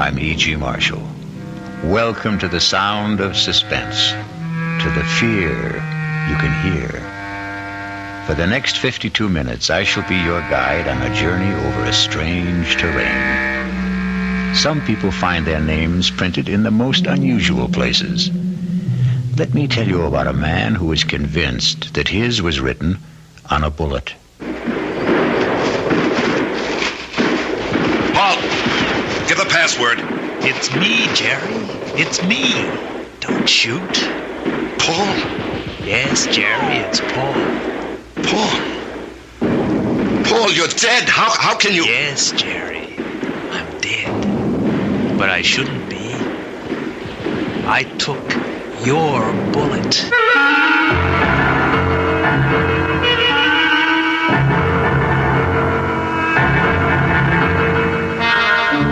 I'm E.G. Marshall. Welcome to the sound of suspense, to the fear you can hear. For the next 52 minutes, I shall be your guide on a journey over a strange terrain. Some people find their names printed in the most unusual places. Let me tell you about a man who is convinced that his was written on a bullet. Paul, give the password. It's me, Gerry. It's me. Don't shoot. Paul? Yes, Gerry, it's Paul. Paul? Paul, you're dead. How can you... Yes, Gerry. I'm dead. But I shouldn't be. I took your bullet.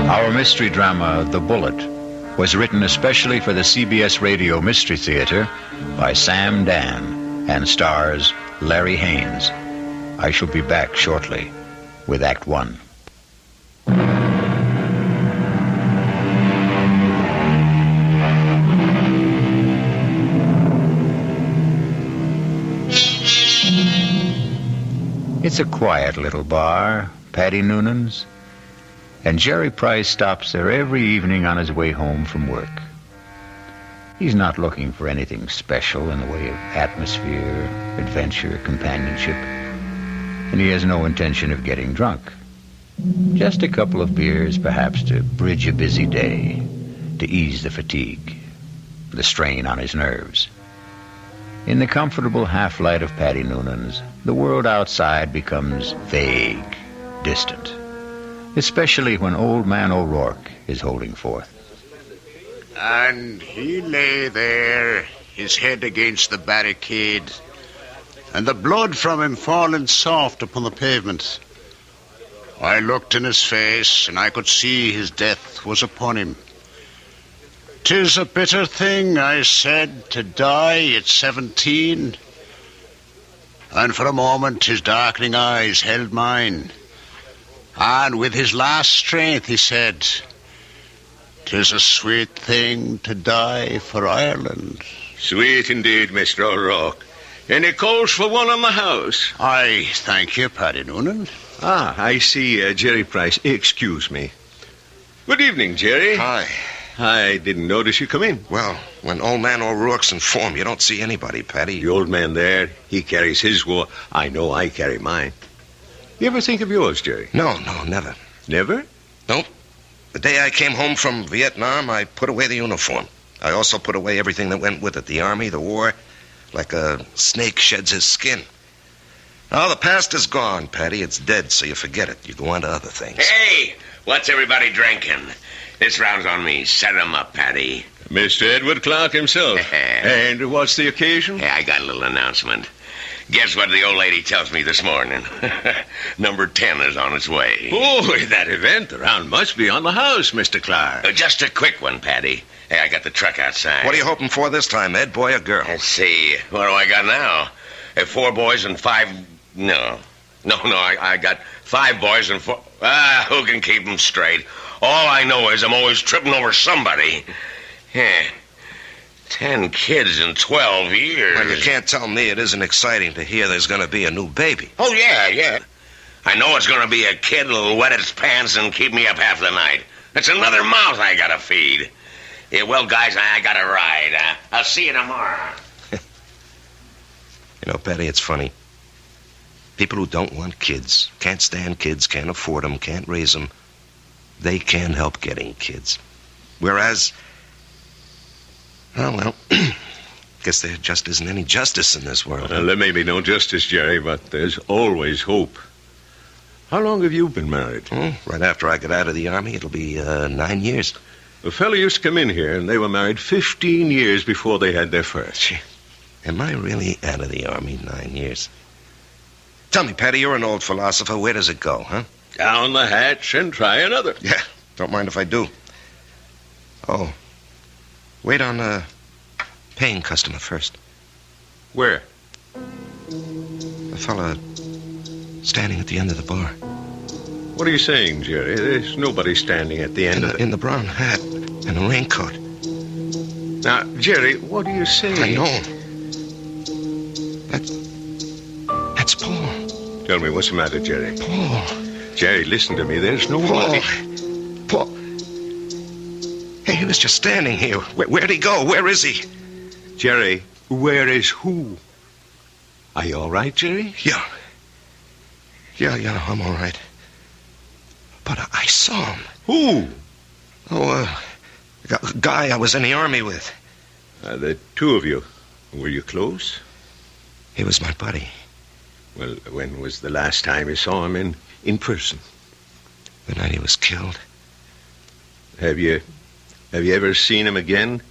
Our mystery drama, The Bullett, was written especially for the CBS Radio Mystery Theater by Sam Dann and stars Larry Haynes. I shall be back shortly with Act One. It's a quiet little bar, Paddy Noonan's, and Gerry Price stops there every evening on his way home from work. He's not looking for anything special in the way of atmosphere, adventure, companionship, and he has no intention of getting drunk. Just a couple of beers, perhaps, to bridge a busy day, to ease the fatigue, the strain on his nerves. In the comfortable half-light of Paddy Noonan's, the world outside becomes vague, distant, especially when Old Man O'Rourke is holding forth. And he lay there, his head against the barricade, and the blood from him falling soft upon the pavement. I looked in his face, and I could see his death was upon him. "'Tis a bitter thing," I said, "to die at 17. And for a moment his darkening eyes held mine. And with his last strength he said, "'Tis a sweet thing to die for Ireland." Sweet indeed, Mr. O'Rourke. Any calls for one on the house? I thank you, Paddy Noonan. I see Gerry Price. Excuse me. Good evening, Gerry. Hi. I didn't notice you come in. Well, when Old Man O'Rourke's in form, you don't see anybody, Paddy. The old man there, he carries his war. I know I carry mine. You ever think of yours, Gerry? No, never. Never? Nope. The day I came home from Vietnam, I put away the uniform. I also put away everything that went with it. The army, the war, like a snake sheds his skin. Now, the past is gone, Paddy. It's dead, so you forget it. You go on to other things. Hey, what's everybody drinking? This round's on me. Set 'em up, Paddy. Mr. Edward Clark himself. And what's the occasion? Hey, I got a little announcement. Guess what the old lady tells me this morning? Number 10 is on its way. Oh, that event, the round must be on the house, Mr. Clark. Just a quick one, Paddy. Hey, I got the truck outside. What are you hoping for this time, Ed, boy or girl? Let's see. What do I got now? 4 boys and 5... No, I got 5 boys and 4... who can keep them straight? All I know is I'm always tripping over somebody. 10 kids in 12 years. Well, you can't tell me it isn't exciting to hear there's going to be a new baby. Oh, yeah. I know it's going to be a kid that'll wet its pants and keep me up half the night. That's another mouth I got to feed. Yeah, well, guys, I got to ride. I'll see you tomorrow. You know, Paddy, it's funny. People who don't want kids, can't stand kids, can't afford them, can't raise them, they can't help getting kids. Whereas, well, guess there just isn't any justice in this world. Well, there may be no justice, Gerry, but there's always hope. How long have you been married? Right after I got out of the Army, it'll be 9 years. A fellow used to come in here, and they were married 15 years before they had their first. Gee, am I really out of the Army 9 years? Tell me, Paddy, you're an old philosopher. Where does it go, huh? Down the hatch and try another. Yeah, don't mind if I do. Oh, wait on a paying customer first. Where? A fella standing at the end of the bar. What are you saying, Gerry? There's nobody standing at the end of it. In the brown hat and a raincoat. Now, Gerry, what are you saying? I know. That's Paul. Tell me, what's the matter, Gerry? Paul. Gerry, listen to me. There's nobody. Paul. Hey, he was just standing here. Where'd he go? Where is he? Gerry, where is who? Are you all right, Gerry? Yeah, I'm all right. But I saw him. Who? Oh, a guy I was in the army with. The two of you. Were you close? He was my buddy. Well, when was the last time you saw him in person? The night he was killed. Have you ever seen him again?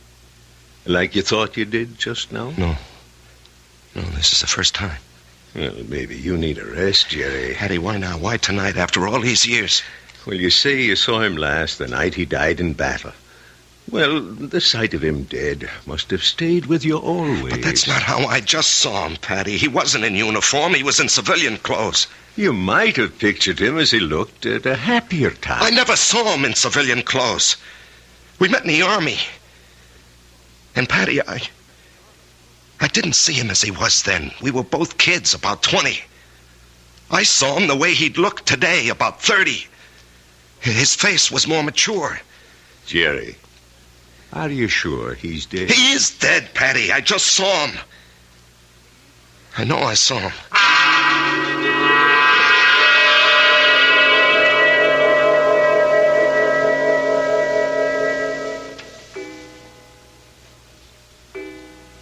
Like you thought you did just now? No, this is the first time. Well, maybe you need a rest, Gerry. Hattie, why now? Why tonight after all these years? Well, you say you saw him last the night he died in battle. Well, the sight of him dead must have stayed with you always. But that's not how I just saw him, Patty. He wasn't in uniform. He was in civilian clothes. You might have pictured him as he looked at a happier time. I never saw him in civilian clothes. We met in the army. And, Patty, I didn't see him as he was then. We were both kids, about 20. I saw him the way he'd look today, about 30. His face was more mature. Gerry, are you sure he's dead? He is dead, Patty. I just saw him. I know I saw him.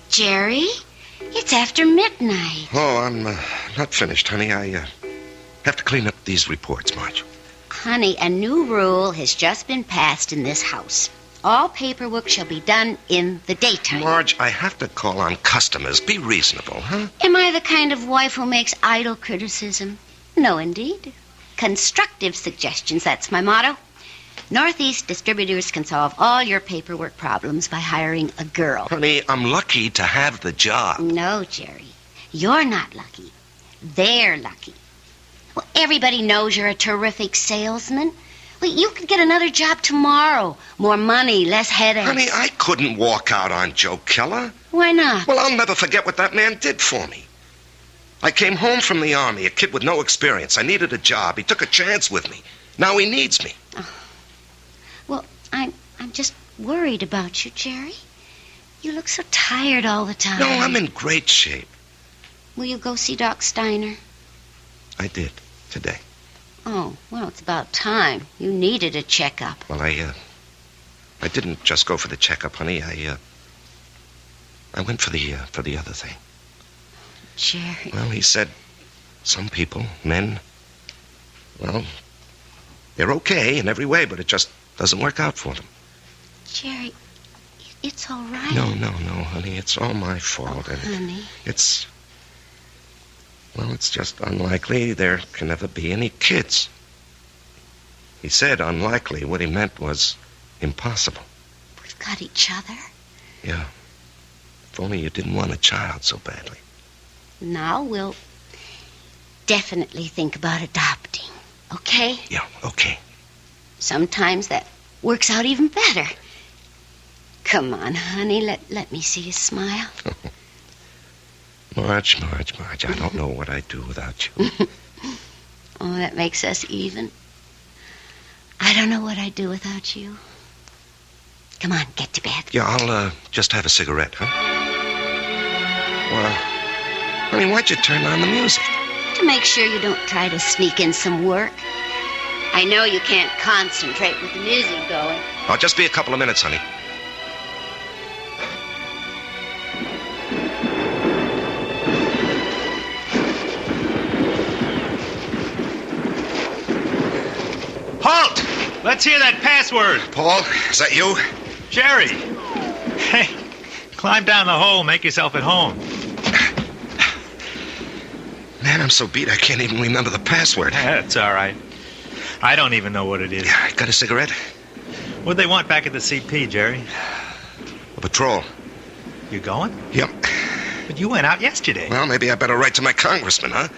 Gerry, it's after midnight. Oh, I'm not finished, honey. I have to clean up these reports, Marge. Honey, a new rule has just been passed in this house. All paperwork shall be done in the daytime. Marge, I have to call on customers. Be reasonable, huh? Am I the kind of wife who makes idle criticism? No, indeed. Constructive suggestions, that's my motto. Northeast Distributors can solve all your paperwork problems by hiring a girl. Honey, I'm lucky to have the job. No, Gerry. You're not lucky. They're lucky. Well, everybody knows you're a terrific salesman. Well, you could get another job tomorrow. More money, less headaches. Honey, I couldn't walk out on Joe Keller. Why not? Well, I'll never forget what that man did for me. I came home from the army, a kid with no experience. I needed a job. He took a chance with me. Now he needs me. Oh. Well, I'm just worried about you, Gerry. You look so tired all the time. No, I'm in great shape. Will you go see Doc Steiner? I did, today. Oh, well, it's about time. You needed a checkup. Well, I didn't just go for the checkup, honey. I went for the other thing. Gerry. Well, he said some people, men, well, they're okay in every way, but it just doesn't work out for them. Gerry, it's all right. No, honey. It's all my fault. Oh, honey. It's just unlikely there can ever be any kids. He said unlikely. What he meant was impossible. We've got each other. Yeah. If only you didn't want a child so badly. Now we'll definitely think about adopting, okay? Yeah, okay. Sometimes that works out even better. Come on, honey, let me see you smile. Marge, I don't know what I'd do without you. Oh, that makes us even. I don't know what I'd do without you. Come on, get to bed. Yeah, I'll just have a cigarette, huh? Well, honey, why'd you turn on the music? To make sure you don't try to sneak in some work. I know you can't concentrate with the music going. I'll just be a couple of minutes, honey. Halt! Let's hear that password. Paul, is that you? Gerry. Hey, climb down the hole, make yourself at home. Man, I'm so beat I can't even remember the password. That's all right. I don't even know what it is. Yeah, got a cigarette? What'd they want back at the CP, Gerry? A patrol. You going? Yep. But you went out yesterday. Well, maybe I better write to my congressman, huh?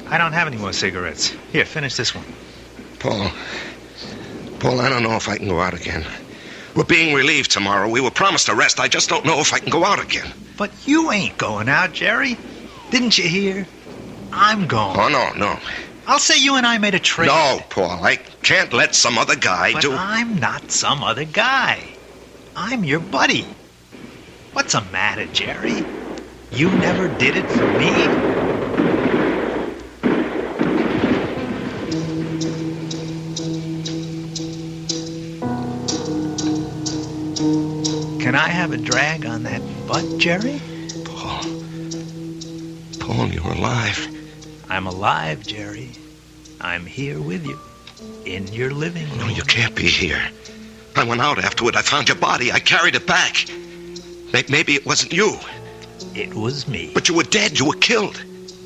I don't have any more cigarettes. Here, finish this one. Paul, I don't know if I can go out again. We're being relieved tomorrow. We were promised a rest. I just don't know if I can go out again. But you ain't going out, Gerry. Didn't you hear? I'm going. Oh, no. I'll say you and I made a trade. No, Paul, I can't let some other guy But do... I'm not some other guy. I'm your buddy. What's the matter, Gerry? You never did it for me? Can I have a drag on that butt, Gerry? Paul, you're alive. I'm alive, Gerry. I'm here with you. In your living room. No, you can't be here. I went out afterward. I found your body. I carried it back. Maybe it wasn't you. It was me. But you were dead. You were killed.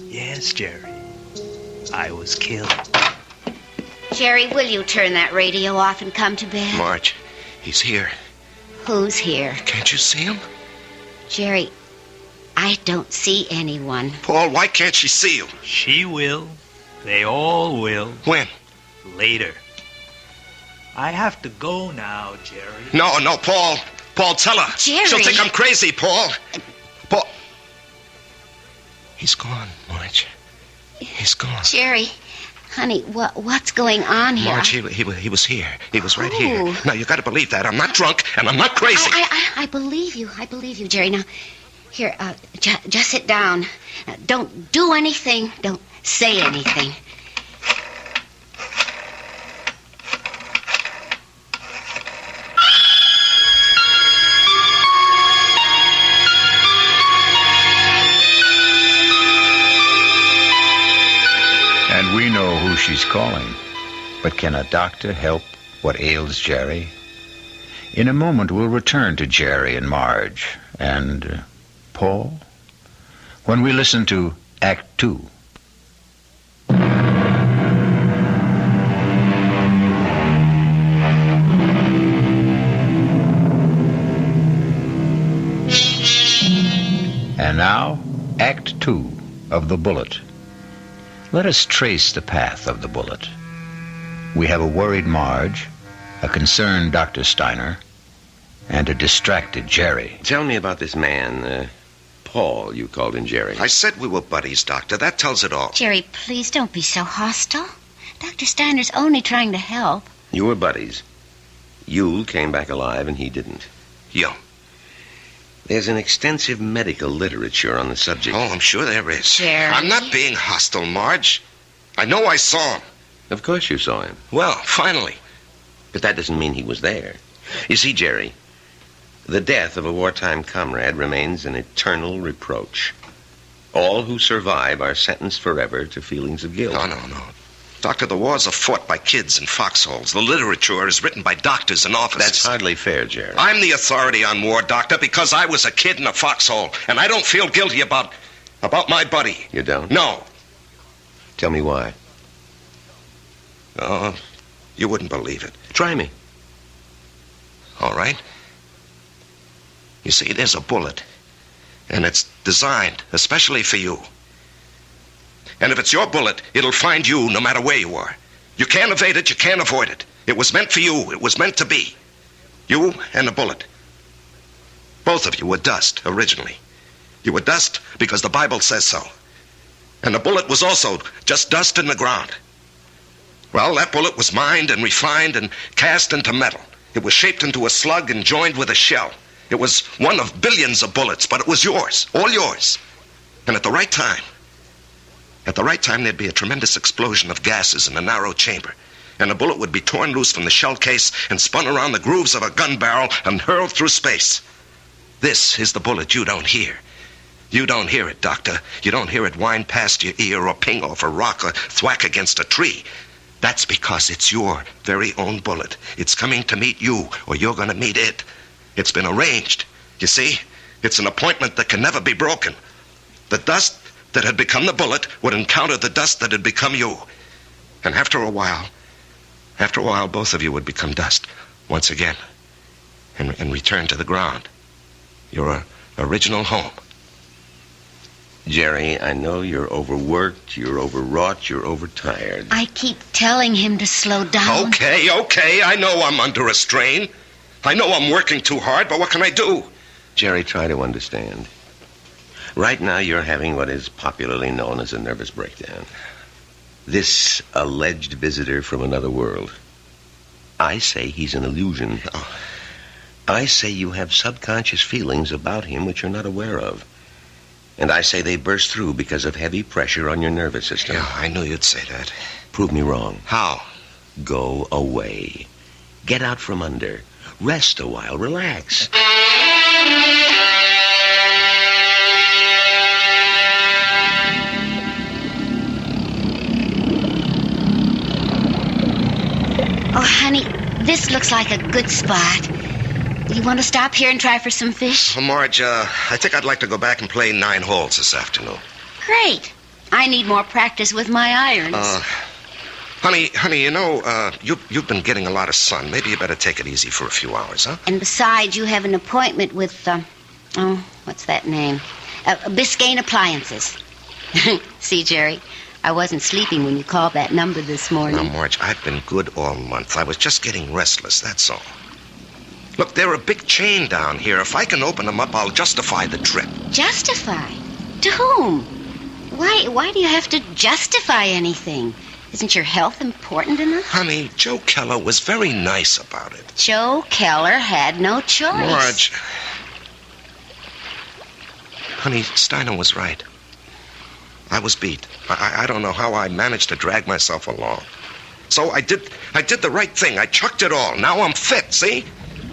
Yes, Gerry. I was killed. Gerry, will you turn that radio off and come to bed? Marge, he's here. Who's here? Can't you see him? Gerry, I don't see anyone. Paul, why can't she see you? She will. They all will. When? Later. I have to go now, Gerry. No, Paul. Paul, tell her. Gerry. She'll think I'm crazy, Paul. Paul. He's gone, Marge. He's gone. Gerry, honey, what's going on here? Marge, he was here. He was right here. Oh. Now, you got to believe that. I'm not drunk, and I'm not crazy. I believe you. I believe you, Gerry. Now, here, just sit down. Don't do anything. Don't say anything. And we know who she's calling. But can a doctor help what ails Gerry? In a moment, we'll return to Gerry and Marge and Paul when we listen to Act 2. And now, Act 2 of The Bullett. Let us trace the path of the bullet. We have a worried Marge, a concerned Dr. Steiner, and a distracted Gerry. Tell me about this man, Paul, you called him Gerry. I said we were buddies, Doctor. That tells it all. Gerry, please don't be so hostile. Dr. Steiner's only trying to help. You were buddies. You came back alive and he didn't. Yeah. There's an extensive medical literature on the subject. Oh, I'm sure there is. Gerry? I'm not being hostile, Marge. I know I saw him. Of course you saw him. Well, finally. But that doesn't mean he was there. You see, Gerry, the death of a wartime comrade remains an eternal reproach. All who survive are sentenced forever to feelings of guilt. No. Doctor, the wars are fought by kids in foxholes. The literature is written by doctors and officers. That's hardly fair, Gerry. I'm the authority on war, Doctor, because I was a kid in a foxhole, and I don't feel guilty about my buddy. You don't? No. Tell me why. Oh, you wouldn't believe it. Try me. All right. You see, there's a bullet, and it's designed especially for you. And if it's your bullet, it'll find you no matter where you are. You can't evade it, you can't avoid it. It was meant for you, it was meant to be. You and the bullet. Both of you were dust, originally. You were dust because the Bible says so. And the bullet was also just dust in the ground. Well, that bullet was mined and refined and cast into metal. It was shaped into a slug and joined with a shell. It was one of billions of bullets, but it was yours, all yours. And at the right time, there'd be a tremendous explosion of gases in a narrow chamber, and a bullet would be torn loose from the shell case and spun around the grooves of a gun barrel and hurled through space. This is the bullet you don't hear. You don't hear it, Doctor. You don't hear it whine past your ear or ping off a rock or thwack against a tree. That's because it's your very own bullet. It's coming to meet you, or you're going to meet it. It's been arranged. You see? It's an appointment that can never be broken. The dust that had become the bullet would encounter the dust that had become you. And after a while, both of you would become dust once again and return to the ground, your original home. Gerry, I know you're overworked, you're overwrought, you're overtired. I keep telling him to slow down. Okay. I know I'm under a strain. I know I'm working too hard, but what can I do? Gerry, try to understand. Right now, you're having what is popularly known as a nervous breakdown. This alleged visitor from another world. I say he's an illusion. Oh. I say you have subconscious feelings about him which you're not aware of. And I say they burst through because of heavy pressure on your nervous system. Yeah, I knew you'd say that. Prove me wrong. How? Go away. Get out from under. Rest a while. Relax. Oh, honey, this looks like a good spot. You want to stop here and try for some fish? Well, Marge, I think I'd like to go back and play 9 holes this afternoon. Great. I need more practice with my irons. Honey, you know, you've been getting a lot of sun. Maybe you better take it easy for a few hours, huh? And besides, you have an appointment with, what's that name? Biscayne Appliances. See, Gerry, I wasn't sleeping when you called that number this morning. Now, Marge, I've been good all month. I was just getting restless, that's all. Look, they're a big chain down here. If I can open them up, I'll justify the trip. Justify? To whom? Why do you have to justify anything? Isn't your health important enough? Honey, Joe Keller was very nice about it. Joe Keller had no choice. Marge. Honey, Steiner was right. I was beat. I don't know how I managed to drag myself along. So I did the right thing. I chucked it all. Now I'm fit, see?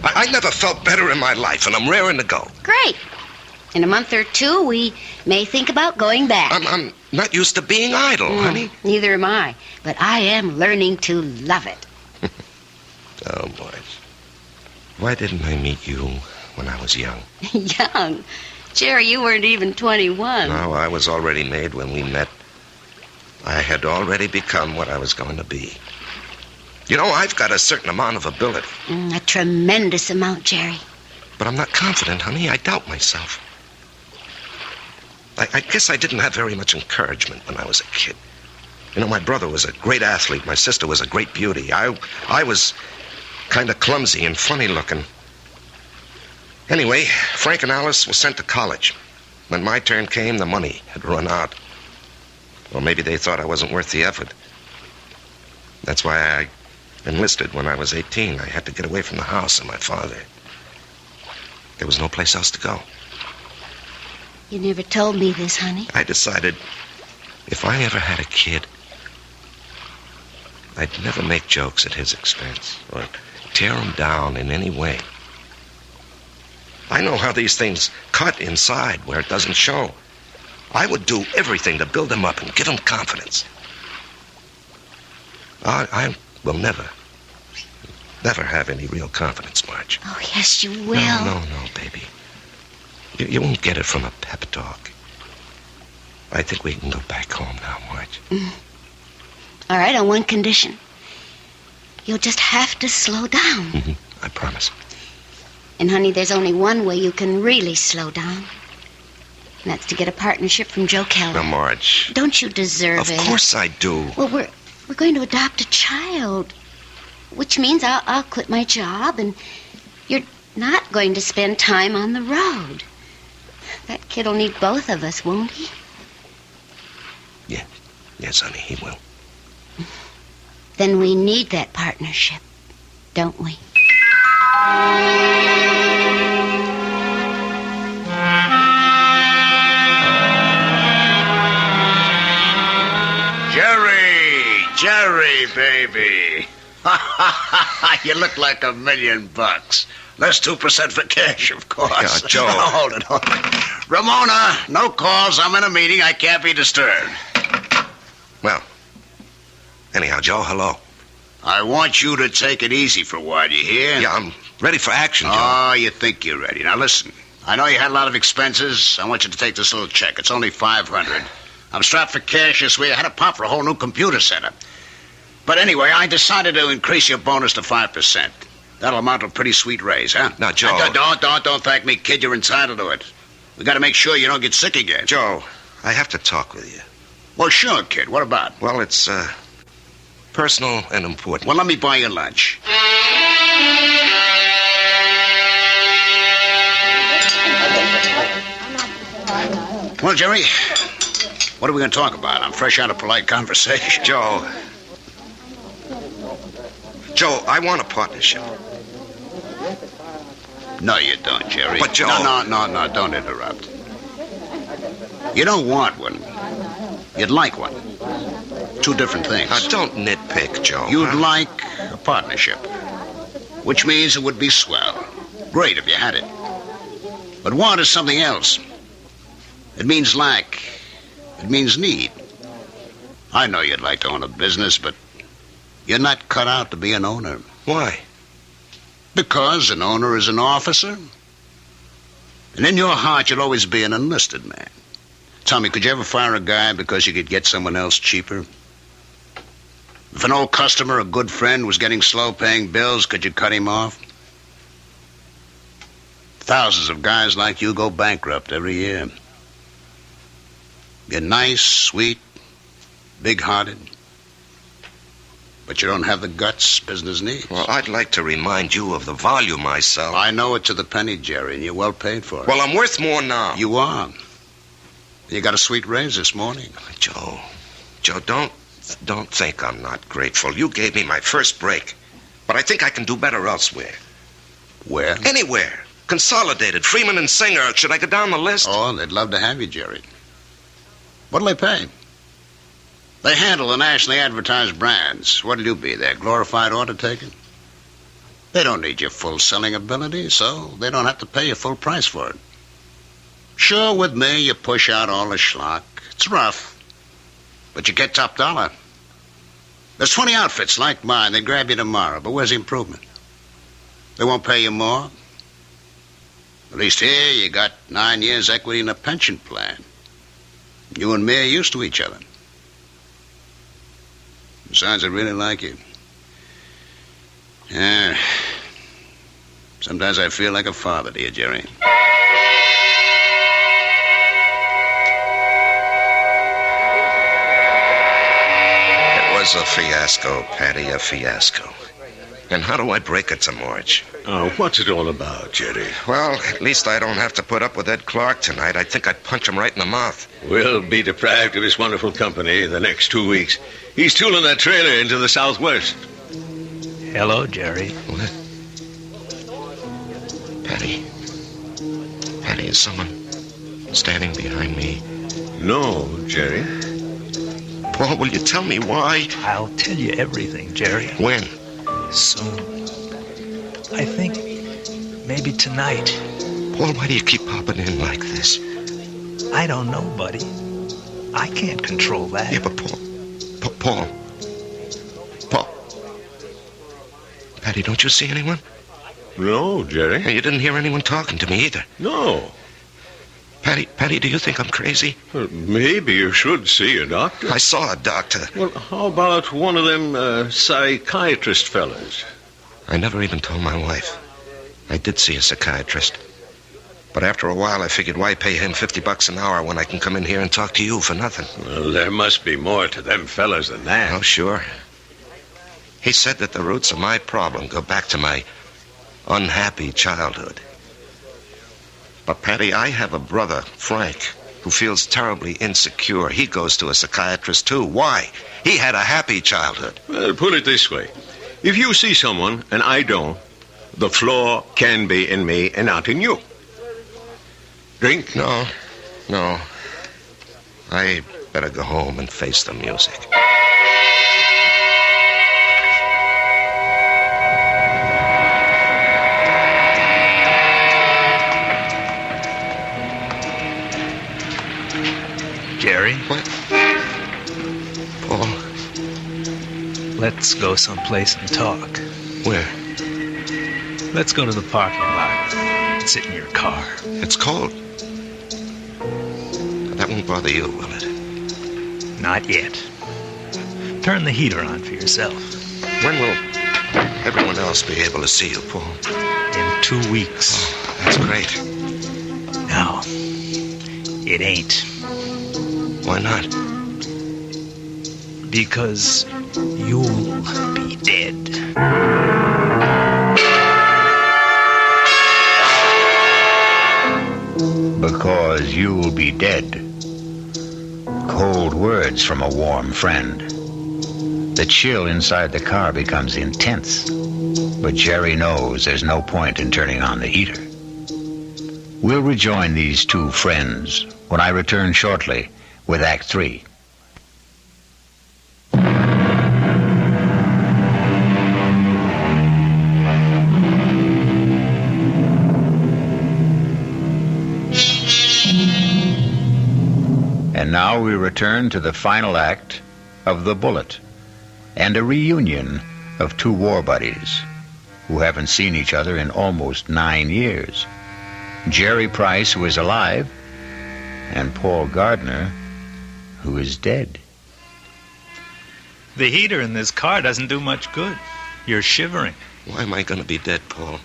I never felt better in my life, and I'm raring to go. Great. In a month or two, we may think about going back. I'm not used to being idle, honey. Neither am I. But I am learning to love it. Oh, Marge. Why didn't I meet you when I was young? Young? Gerry, you weren't even 21. No, I was already made when we met. I had already become what I was going to be. You know, I've got a certain amount of ability. A tremendous amount, Gerry. But I'm not confident, honey. I doubt myself. I guess I didn't have very much encouragement when I was a kid. You know, my brother was a great athlete. My sister was a great beauty. I was kind of clumsy and funny looking. Anyway, Frank and Alice were sent to college. When my turn came, the money had run out. Or maybe they thought I wasn't worth the effort. That's why I enlisted when I was 18. I had to get away from the house and my father. There was no place else to go. You never told me this, honey. I decided if I ever had a kid, I'd never make jokes at his expense or tear him down in any way. I know how these things cut inside where it doesn't show. I would do everything to build him up and give him confidence. I will never have any real confidence, Marge. Oh, yes, you will. No, baby. You won't get it from a pep talk. I think we can go back home now, Marge. All right, on one condition. You'll just have to slow down. I promise. And, honey, there's only one way you can really slow down. And that's to get a partnership from Joe Keller. Now, Marge. Don't you deserve it? Of course I do. Well, we're going to adopt a child, which means I'll quit my job, and you're not going to spend time on the road. That kid'll need both of us, won't he? Yes, honey, he will. Then we need that partnership, don't we? Gerry, baby. You look like $1 million. Less 2% for cash, of course. Yeah, Joe. Hold it. Ramona, no calls. I'm in a meeting. I can't be disturbed. Well, anyhow, Joe, hello. I want you to take it easy for a while, you hear? Yeah, I'm ready for action, Joe. Oh, you think you're ready. Now, listen. I know you had a lot of expenses. I want you to take this little check. It's only $500. I'm strapped for cash this week. I had to pop for a whole new computer setup. But anyway, I decided to increase your bonus to 5%. That'll amount to a pretty sweet raise, huh? Now, Joe... Don't thank me, kid. You're entitled to it. We got to make sure you don't get sick again. Joe, I have to talk with you. Well, sure, kid. What about? Well, it's, personal and important. Well, let me buy you lunch. Well, Gerry, what are we going to talk about? I'm fresh out of polite conversation. Joe, I want a partnership. No, you don't, Gerry. But, Joe... No, don't interrupt. You don't want one. You'd like one. Two different things. Now, don't nitpick, Joe. You'd like a partnership, which means it would be swell. Great if you had it. But want is something else. It means lack. It means need. I know you'd like to own a business, but you're not cut out to be an owner. Why? Because an owner is an officer. And in your heart, you'll always be an enlisted man. Tell me, could you ever fire a guy because you could get someone else cheaper? If an old customer, a good friend, was getting slow paying bills, could you cut him off? Thousands of guys like you go bankrupt every year. You're nice, sweet, big-hearted. But you don't have the guts business needs. Well, I'd like to remind you of the volume I sell. I know it to the penny, Gerry, and you're well paid for it. Well, I'm worth more now. You are. You got a sweet raise this morning. Joe, don't think I'm not grateful. You gave me my first break. But I think I can do better elsewhere. Where? Anywhere. Consolidated, Freeman and Singer. Should I go down the list? Oh, they'd love to have you, Gerry. What'll they pay? They handle the nationally advertised brands. What'll you be, their glorified order taker? They don't need your full selling ability, so they don't have to pay you full price for it. Sure, with me, you push out all the schlock. It's rough, but you get top dollar. There's 20 outfits like mine. They grab you tomorrow, but where's the improvement? They won't pay you more. At least here, you got 9 years equity in a pension plan. You and me are used to each other. Besides, I really like you. Yeah. Sometimes I feel like a father to you, Gerry. It was a fiasco, Patty, a fiasco. And how do I break it to Marge? Oh, what's it all about, Gerry? Well, at least I don't have to put up with Ed Clark tonight. I think I'd punch him right in the mouth. We'll be deprived of his wonderful company the next 2 weeks. He's tooling that trailer into the southwest. Hello, Gerry. What? Patty, is someone standing behind me? No, Gerry. Paul, will you tell me why? I'll tell you everything, Gerry. When? Soon. I think maybe tonight. Paul, why do you keep popping in like this? I don't know, buddy. I can't control that. Yeah, but Paul. Patty, don't you see anyone? No, Gerry. And you didn't hear anyone talking to me either. No. Patty, do you think I'm crazy? Well, maybe you should see a doctor. I saw a doctor. Well, how about one of them psychiatrist fellas? I never even told my wife. I did see a psychiatrist. But after a while, I figured, why pay him $50 an hour when I can come in here and talk to you for nothing? Well, there must be more to them fellas than that. Oh, sure. He said that the roots of my problem go back to my unhappy childhood. But, Patty, I have a brother, Frank, who feels terribly insecure. He goes to a psychiatrist, too. Why? He had a happy childhood. Well, put it this way. If you see someone, and I don't, the flaw can be in me and not in you. Drink? No. I better go home and face the music. Gerry? What? Paul? Let's go someplace and talk. Where? Let's go to the parking lot and sit in your car. It's cold. That won't bother you, will it? Not yet. Turn the heater on for yourself. When will everyone else be able to see you, Paul? In 2 weeks. Oh, that's great. No, it ain't. Why not? Because you'll be dead. Because you'll be dead. Cold words from a warm friend. The chill inside the car becomes intense, but Gerry knows there's no point in turning on the heater. We'll rejoin these two friends when I return shortly with Act 3. And now we return to the final act of The Bullett, and a reunion of two war buddies who haven't seen each other in almost 9 years. Gerry Price, who is alive, and Paul Gardner, who is dead. The heater in this car doesn't do much good. You're shivering. Why am I going to be dead, Paul?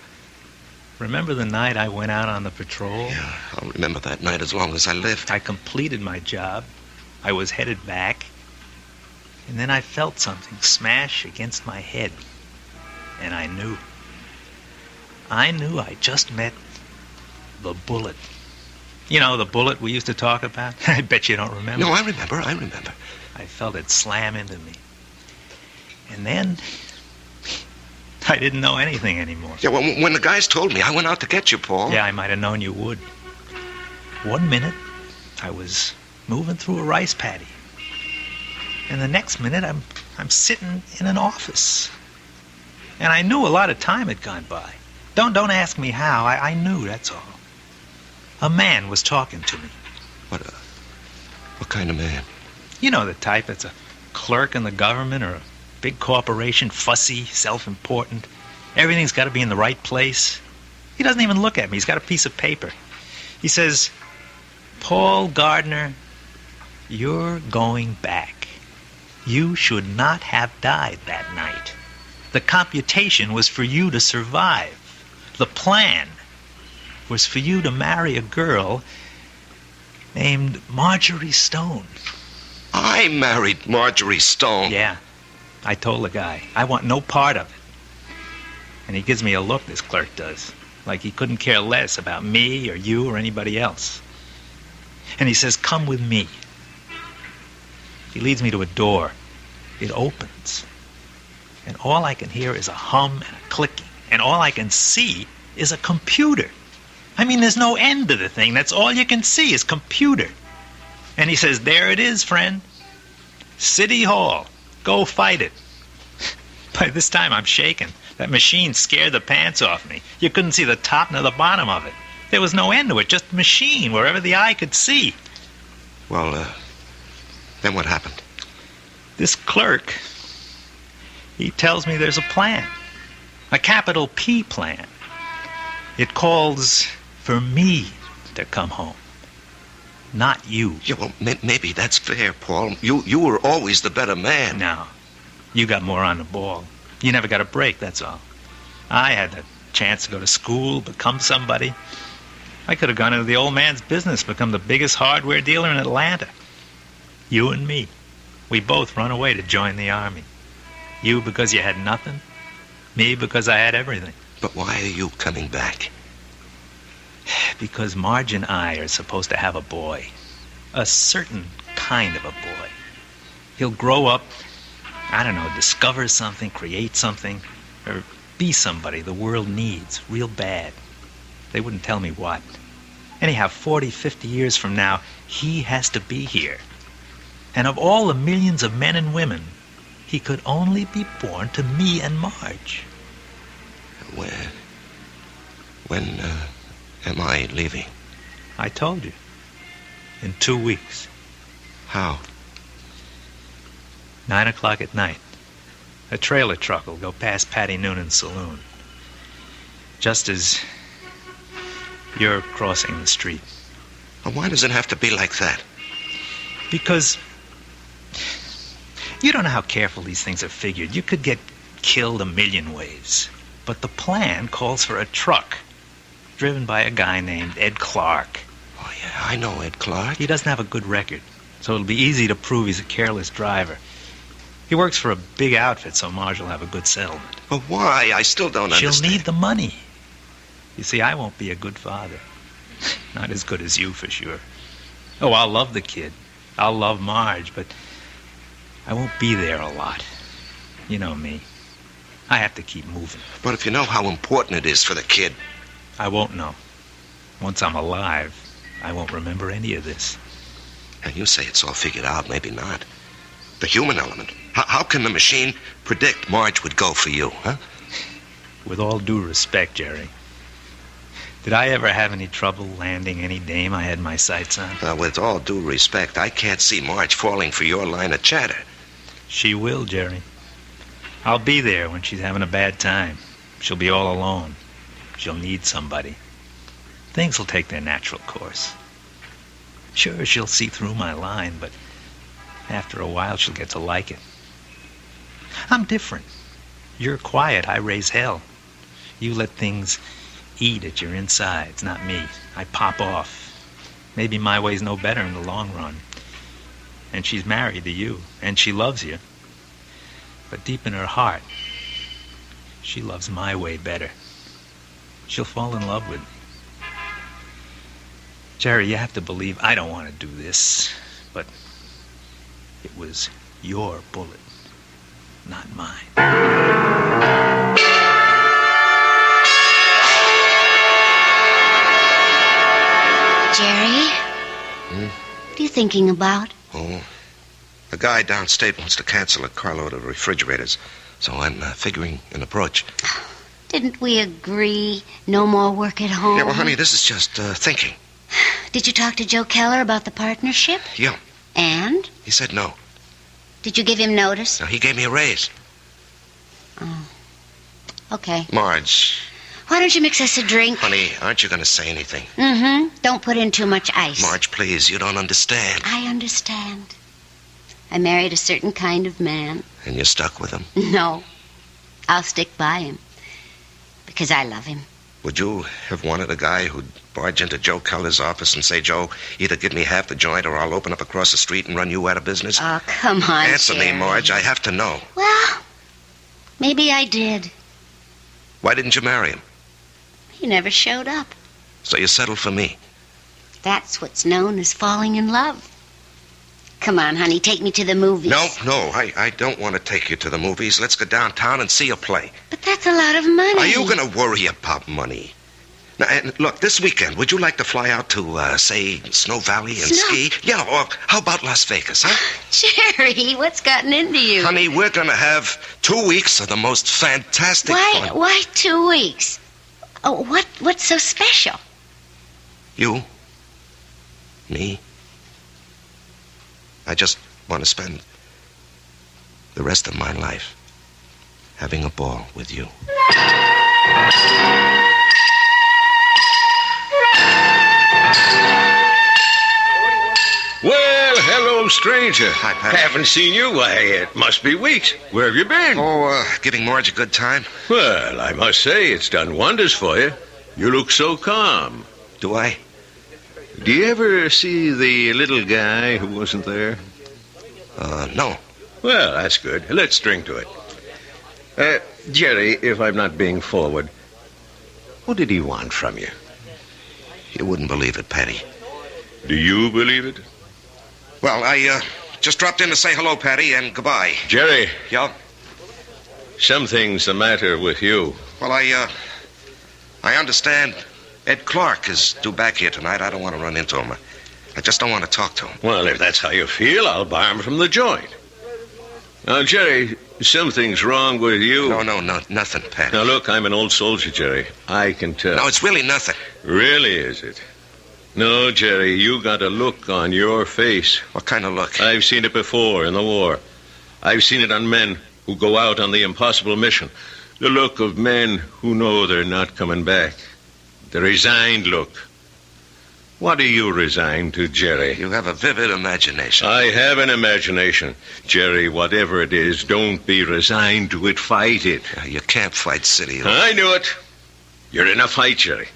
Remember the night I went out on the patrol? Yeah, I'll remember that night as long as I live. I completed my job. I was headed back. And then I felt something smash against my head. And I knew. I just met the Bullett. You know, the Bullett we used to talk about? I bet you don't remember. No, I remember. I felt it slam into me. And then I didn't know anything anymore. Yeah, well, when the guys told me, I went out to get you, Paul. Yeah, I might have known you would. 1 minute, I was moving through a rice paddy. And the next minute, I'm sitting in an office. And I knew a lot of time had gone by. Don't ask me how. I knew, that's all. A man was talking to me. What kind of man? You know the type that's a clerk in the government or a big corporation, fussy, self-important. Everything's got to be in the right place. He doesn't even look at me. He's got a piece of paper. He says, Paul Gardner, you're going back. You should not have died that night. The computation was for you to survive. The plan was for you to marry a girl named Marjorie Stone. I married Marjorie Stone. Yeah. I told the guy, I want no part of it. And he gives me a look, this clerk does, like he couldn't care less about me or you or anybody else. And he says, come with me. He leads me to a door. It opens. And all I can hear is a hum and a clicking. And all I can see is a computer. I mean, there's no end to the thing. That's all you can see is computer. And he says, there it is, friend. City Hall. Go fight it. By this time, I'm shaking. That machine scared the pants off me. You couldn't see the top nor the bottom of it. There was no end to it, just machine wherever the eye could see. Well, then what happened? This clerk, he tells me there's a plan. A capital P plan. It calls for me to come home. Not you. Yeah, well, maybe that's fair, Paul. You were always the better man. No. You got more on the ball. You never got a break, that's all. I had the chance to go to school, become somebody. I could have gone into the old man's business, become the biggest hardware dealer in Atlanta. You and me. We both run away to join the army. You because you had nothing. Me because I had everything. But why are you coming back? Because Marge and I are supposed to have a boy. A certain kind of a boy. He'll grow up, I don't know, discover something, create something, or be somebody the world needs real bad. They wouldn't tell me what. Anyhow, 40, 50 years from now, he has to be here. And of all the millions of men and women, he could only be born to me and Marge. When am I leaving? I told you. In 2 weeks. How? 9 o'clock at night. A trailer truck will go past Patty Noonan's saloon. Just as you're crossing the street. Well, why does it have to be like that? Because you don't know how careful these things are figured. You could get killed a million ways. But the plan calls for a truck driven by a guy named Ed Clark. Oh, yeah, I know Ed Clark. He doesn't have a good record. so it'll be easy to prove he's a careless driver. He works for a big outfit, so Marge will have a good settlement. But why? I still don't understand. She'll need the money. You see, I won't be a good father. Not as good as you, for sure. Oh, I'll love the kid. I'll love Marge, but I won't be there a lot. You know me. I have to keep moving. But if you know how important it is for the kid. I won't know. Once I'm alive, I won't remember any of this. Now, you say it's all figured out, maybe not. The human element. How can the machine predict Marge would go for you, huh? With all due respect, Gerry, did I ever have any trouble landing any dame I had my sights on? With all due respect, I can't see Marge falling for your line of chatter. She will, Gerry. I'll be there when she's having a bad time. She'll be all alone. She'll need somebody. Things will take their natural course. Sure, she'll see through my line, but after a while she'll get to like it. I'm different. You're quiet, I raise hell. You let things eat at your insides, not me. I pop off. Maybe my way's no better in the long run. And she's married to you, and she loves you. But deep in her heart, she loves my way better. She'll fall in love with me. Gerry, you have to believe I don't want to do this, but it was your bullet, not mine. Gerry? What are you thinking about? Oh, the guy downstate wants to cancel a carload of refrigerators, so I'm figuring an approach. Didn't we agree no more work at home? Yeah, well, honey, this is just thinking. Did you talk to Joe Keller about the partnership? Yeah. And? He said no. Did you give him notice? No, he gave me a raise. Oh. Okay. Marge. Why don't you mix us a drink? Honey, aren't you going to say anything? Mm-hmm. Don't put in too much ice. Marge, please, you don't understand. I understand. I married a certain kind of man. And you're stuck with him? No. I'll stick by him. Because I love him. Would you have wanted a guy who'd barge into Joe Keller's office and say, Joe, either give me half the joint or I'll open up across the street and run you out of business? Oh, come on, Answer Gerry. me, Marge. I have to know. Well, maybe I did. Why didn't you marry him? He never showed up. So you settled for me. That's what's known as falling in love. Come on, honey, take me to the movies. No, I don't want to take you to the movies. Let's go downtown and see a play. But that's a lot of money. Are you going to worry about money? Now, and look, this weekend, would you like to fly out to, say, Snow Valley and ski? Yeah, or how about Las Vegas, huh? Gerry, what's gotten into you? Honey, we're going to have 2 weeks of the most fantastic fun. Why 2 weeks? Oh, what's so special? You? Me? I just want to spend the rest of my life having a ball with you. Well, hello, stranger. Hi, Pat. Haven't seen you. Why, it must be weeks. Where have you been? Giving Marge a good time. Well, I must say it's done wonders for you. You look so calm. Do I? Do you ever see the little guy who wasn't there? No. Well, that's good. Let's drink to it. Gerry, if I'm not being forward, what did he want from you? You wouldn't believe it, Patty. Do you believe it? Well, I just dropped in to say hello, Patty, and goodbye. Gerry. Yeah? Something's the matter with you. Well, I understand Ed Clark is due back here tonight. I don't want to run into him. I just don't want to talk to him. Well, if that's how you feel, I'll bar him from the joint. Now, Gerry, something's wrong with you. No, nothing, Patty. Now, look, I'm an old soldier, Gerry. I can tell. No, it's really nothing. Really, is it? No, Gerry, you got a look on your face. What kind of look? I've seen it before in the war. I've seen it on men who go out on the impossible mission. The look of men who know they're not coming back. The resigned look. What are you resigned to, Gerry? You have a vivid imagination. I have an imagination. Gerry, whatever it is, don't be resigned to it. Fight it. You can't fight City. I knew it. You're in a fight, Gerry.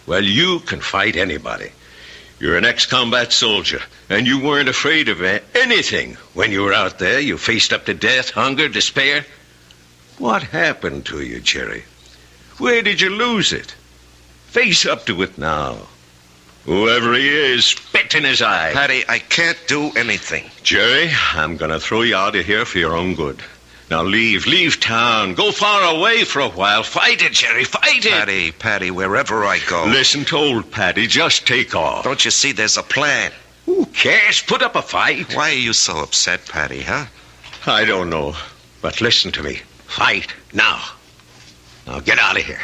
Well, you can fight anybody. You're an ex-combat soldier, and you weren't afraid of anything. When you were out there, you faced up to death, hunger, despair. What happened to you, Gerry? Where did you lose it? Face up to it now. Whoever he is, spit in his eye. Paddy, I can't do anything. Gerry, I'm going to throw you out of here for your own good. Now leave town. Go far away for a while. Fight it, Gerry, fight it. Paddy, wherever I go. Listen to old Paddy. Just take off. Don't you see there's a plan? Who cares? Put up a fight. Why are you so upset, Paddy, huh? I don't know. But listen to me. Fight now. Now get out of here.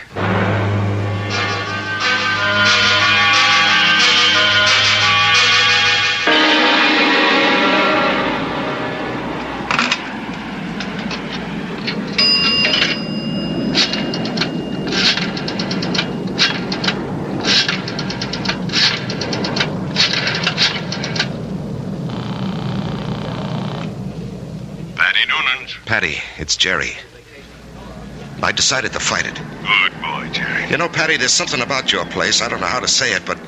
Paddy, it's Gerry. I decided to fight it. Good boy, Gerry. You know, Paddy, there's something about your place. I don't know how to say it, but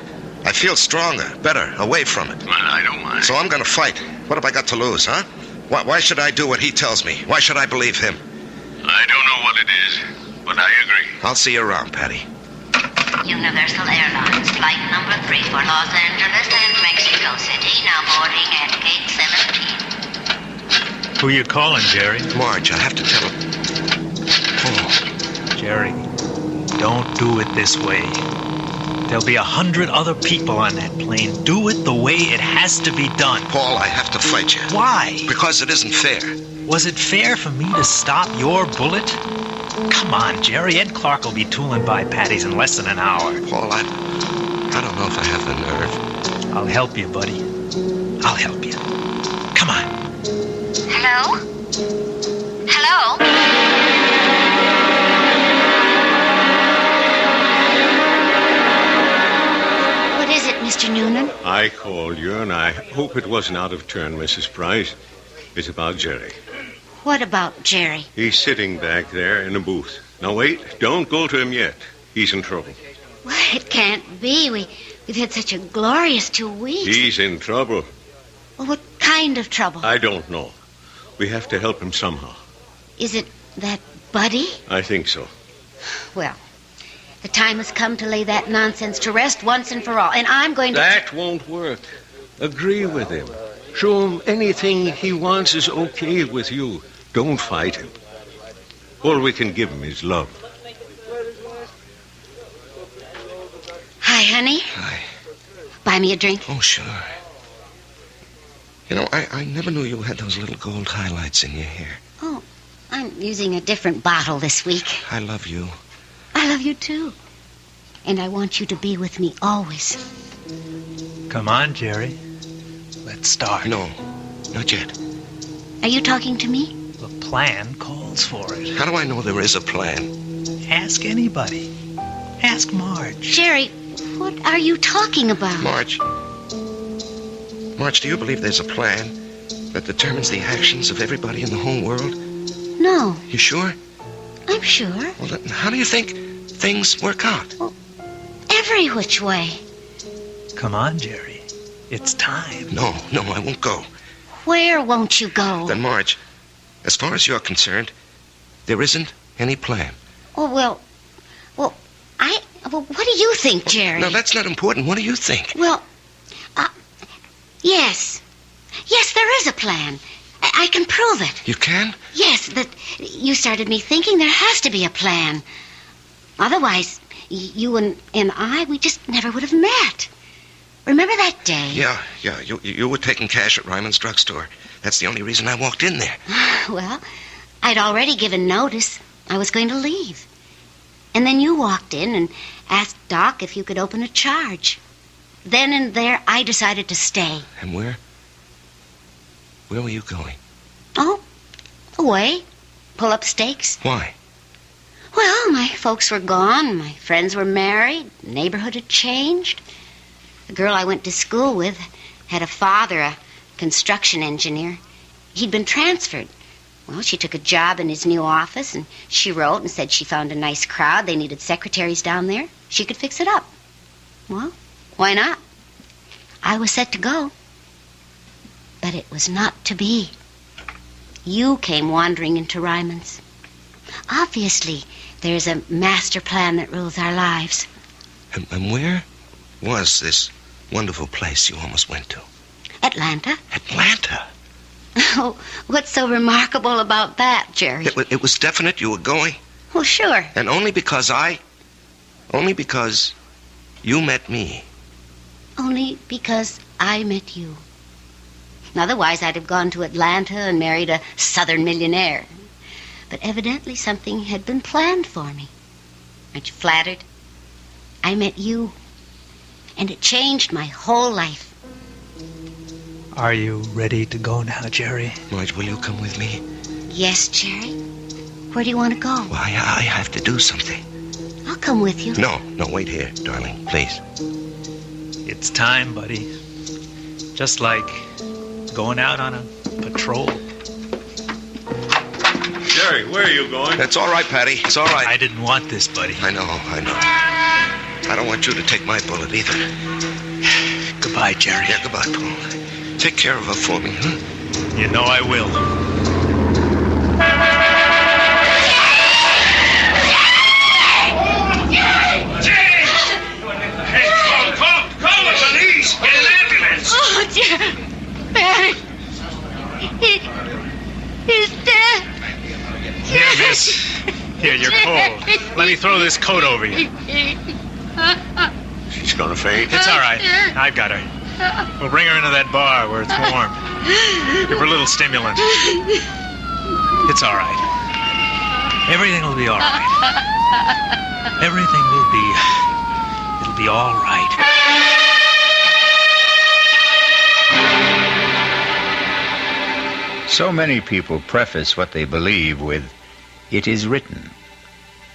I feel stronger, better, away from it. Well, I don't mind. So I'm going to fight. What have I got to lose, huh? Why should I do what he tells me? Why should I believe him? I don't know what it is, but I agree. I'll see you around, Paddy. Universal Airlines, flight number 3 for Los Angeles and Mexico City, now boarding at gate 17. Who you calling, Gerry? Marge, I have to tell him. Oh. Gerry, don't do it this way. There'll be 100 other people on that plane. Do it the way it has to be done. Paul, I have to fight you. Why? Because it isn't fair. Was it fair for me to stop your Bullett? Come on, Gerry. Ed Clark will be tooling by Patty's in less than an hour. Paul, I don't know if I have the nerve. I'll help you, buddy. I'll help you. Come on. Hello? Hello? What is it, Mr. Noonan? I called you, and I hope it wasn't out of turn, Mrs. Price. It's about Gerry. What about Gerry? He's sitting back there in a booth. Now, wait. Don't go to him yet. He's in trouble. Well, it can't be. We've had such a glorious 2 weeks. He's in trouble. Well, what kind of trouble? I don't know. We have to help him somehow. Is it that Buddy? I think so. Well, the time has come to lay that nonsense to rest once and for all, and I'm going to... That won't work. Agree with him. Show him anything he wants is okay with you. Don't fight him. All we can give him is love. Hi, honey. Hi. Buy me a drink? Oh, sure. You know, I never knew you had those little gold highlights in your hair. Oh, I'm using a different bottle this week. I love you. I love you, too. And I want you to be with me always. Come on, Gerry. Let's start. No, not yet. Are you talking to me? The plan calls for it. How do I know there is a plan? Ask anybody. Ask Marge. Gerry, what are you talking about? Marge, do you believe there's a plan that determines the actions of everybody in the whole world? No. You sure? I'm sure. Well, then how do you think things work out? Well, every which way. Come on, Gerry. It's time. No, I won't go. Where won't you go? Then, Marge, as far as you're concerned, there isn't any plan. Oh, well, what do you think, Gerry? No, that's not important. What do you think? Well, yes. Yes, there is a plan. I can prove it. You can? Yes, that you started me thinking there has to be a plan. Otherwise, you and I, we just never would have met. Remember that day? Yeah. You were taking cash at Ryman's drugstore. That's the only reason I walked in there. Well, I'd already given notice. I was going to leave. And then you walked in and asked Doc if you could open a charge. Then and there, I decided to stay. And where? Where were you going? Oh, away. Pull up stakes. Why? Well, my folks were gone. My friends were married. The neighborhood had changed. The girl I went to school with had a father, a construction engineer. He'd been transferred. Well, she took a job in his new office, and she wrote and said she found a nice crowd. They needed secretaries down there. She could fix it up. Well, why not? I was set to go. But it was not to be. You came wandering into Ryman's. Obviously, there's a master plan that rules our lives. And where was this wonderful place you almost went to? Atlanta. Atlanta? Oh, what's so remarkable about that, Gerry? It was definite you were going? Well, sure. And only because you met me. Only because I met you. Otherwise, I'd have gone to Atlanta and married a southern millionaire. But evidently something had been planned for me. Aren't you flattered? I met you, and it changed my whole life. Are you ready to go now, Gerry? Marge, will you come with me? Yes, Gerry. Where do you want to go? Well, I have to do something. I'll come with you. No, wait here, darling, please. It's time, buddy. Just like going out on a patrol. Gerry, where are you going? That's all right, Patty. It's all right. I didn't want this, buddy. I know. I don't want you to take my bullet either. Goodbye, Gerry. Yeah, goodbye, Paul. Take care of her for me, huh? You know I will. Hey, call the police. Get an ambulance. Oh, dear. Barry. He's dead. Here, miss. Here, you're cold. Let me throw this coat over you. She's gonna faint. It's all right. I've got her. We'll bring her into that bar where it's warm. Give her a little stimulant. It's all right. Everything will be all right. Everything will be... It'll be all right. So many people preface what they believe with, "It is written."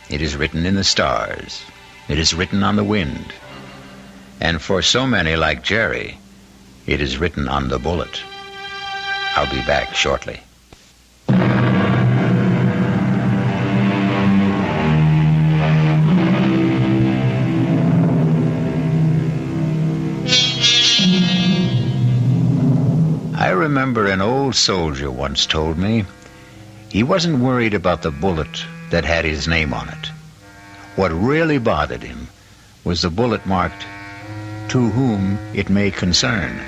It is written in the stars. It is written on the wind. And for so many like Gerry, it is written on the bullet. I'll be back shortly. I remember an old soldier once told me he wasn't worried about the bullet that had his name on it. What really bothered him was the bullet marked, "To whom it may concern."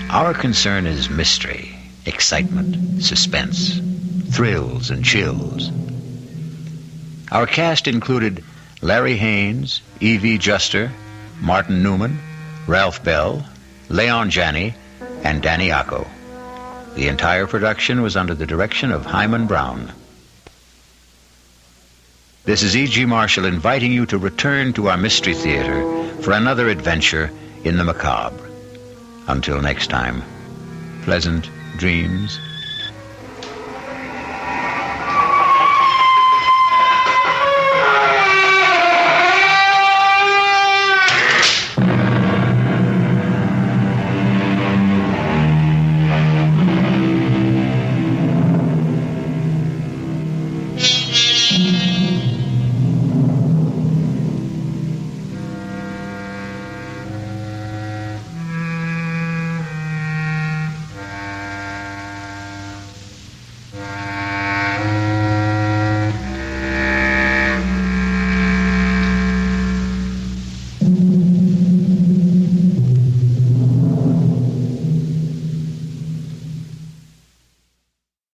Our concern is mystery, excitement, suspense, thrills and chills. Our cast included Larry Haynes, E.V. Juster, Martin Newman, Ralph Bell, Leon Janney, and Danny Acco. The entire production was under the direction of Himan Brown. This is E.G. Marshall inviting you to return to our Mystery Theater for another adventure in the macabre. Until next time, pleasant dreams